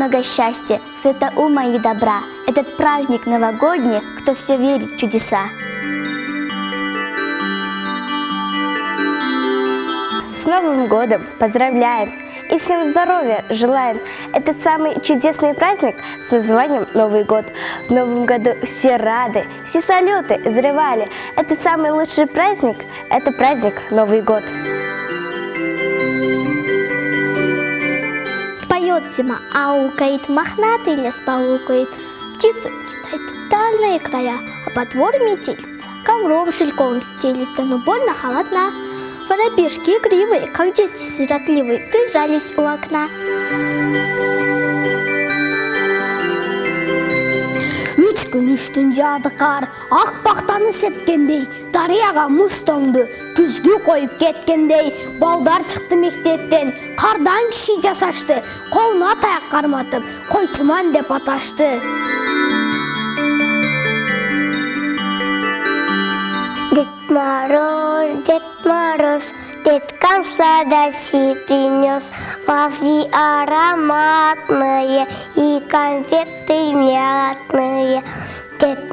много счастья, света ума и добра. Этот праздник новогодний, кто все верит в чудеса. С Новым годом поздравляем и всем здоровья желаем. Этот самый чудесный праздник с названием Новый год. В Новом году все рады, все салюты взрывали. Этот самый лучший праздник – это праздник Новый год. Поет зима, аукает, мохнатый лес паукает, птицу летает в дальние края, а по двору метелица ковром шелковым стелится, но больно холодна. Воробьишки игривые, как дети сиротливые, прижались у окна. Үч күн үштүн жаады кар, ак бактаны сепкендей, дарыяга муз тоңду, күзгү коюп кеткендей. Балдар чыкты мектептен, кардан киши жасашты, колуна таяк карматып, койчуман деп аташты. Дед Мороз, деткам сладости принес, вафли ароматные и конфеты мятные. Дед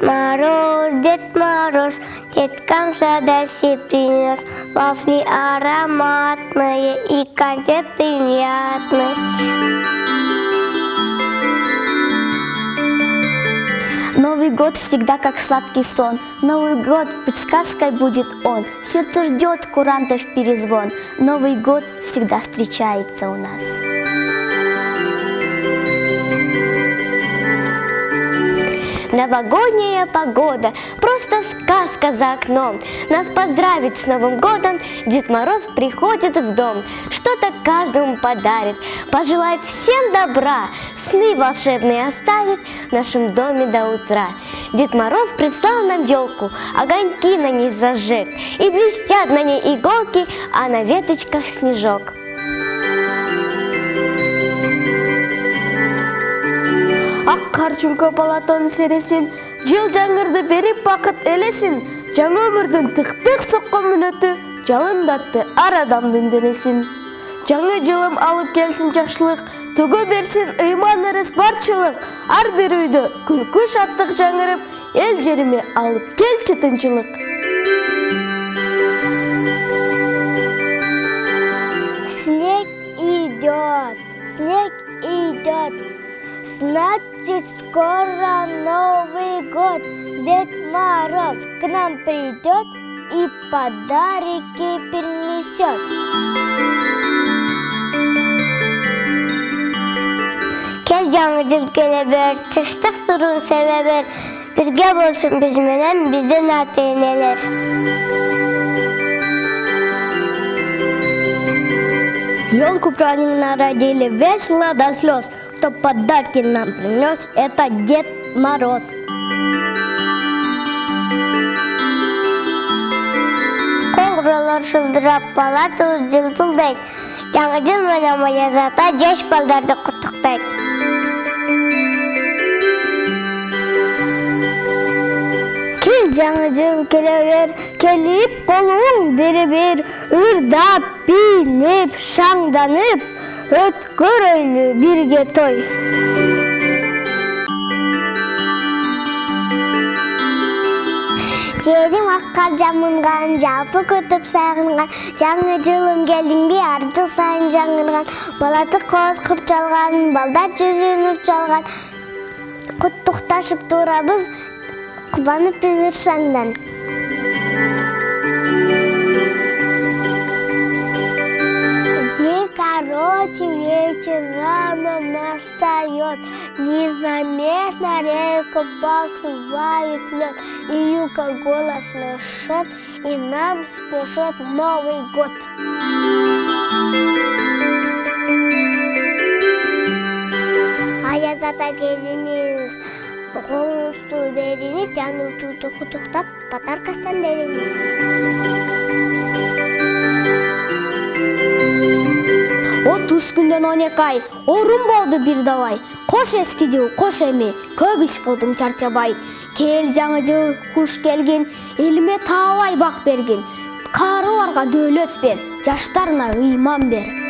Мороз, деткам сладости принес, вафли ароматные и конфеты мятные. Новый год всегда как сладкий сон. Новый год хоть сказкой будет он. Сердце ждет курантов перезвон. Новый год всегда встречается у нас. Новогодняя погода, просто сказка за окном. Нас поздравить с Новым годом Дед Мороз приходит в дом. Что-то каждому подарит, пожелает всем добра, сны волшебные оставит в нашем доме до утра. Дед Мороз прислал нам елку, огоньки на ней зажег, и блестят на ней иголки, а на веточках снежок. Ак кар чүңкө палатон сересин, жыл жаңырды берип бакыт элесин, жаңы өмүрдүн тык-тык соккон мүнөтү жалындатты ар адамдын денесин. Жаңы жылым алып келсин жакшылык, төгө берсин ыйман ырыс барчылык, ар бир үйдө күлкү шаттык жаңырып, эл жериме алып келчи тынчылык. Снег идет, значит скоро Новый год. Дед Мороз к нам придет и подарки принесет. Кел жаңы жыл келе бер, тыштык турун себе бер, бирге болсун биз менен биздин ата-энелер. Ёлку праздник родили весело до слез. Кто подарки нам принес, это Дед Мороз. Коңгуролор шылдырап, палата жылтылдайт. Жаңы жыл менен моя зата жаш балдарды куттуктайт. Кел жаңы жыл келе бер, келип колуң бере бер, ырдап, бийлеп, шаңданып, өткөрөйлү бирге той. Жерим аккар жамынган, жалпы күтүп сагынган, жаңы жылым келдиңби ар жыл сайын жаңырган, балаты коз курчалган, балдар жүзүн урчалган, куттукташып турабыз, кубанып биз ыршаңдан. Короче, вечер рано настает, незаметно реку покрывает лед, и юга голос слышит, и нам спешит Новый год. Аяз ата келиниз, колуңузду бериңиз, жаңы жылды куттуктап, подаркасын бериңиз. 30 күндөн 12 ай, орун болду бир давай. Кош эски жыл, кош эми, көп иш кылдың чарчабай. Кел жаңы жыл, куш келгин, элиме таабай бак бергин. Каарыбарга дөөлөт бер, жаштарына ыйман бер.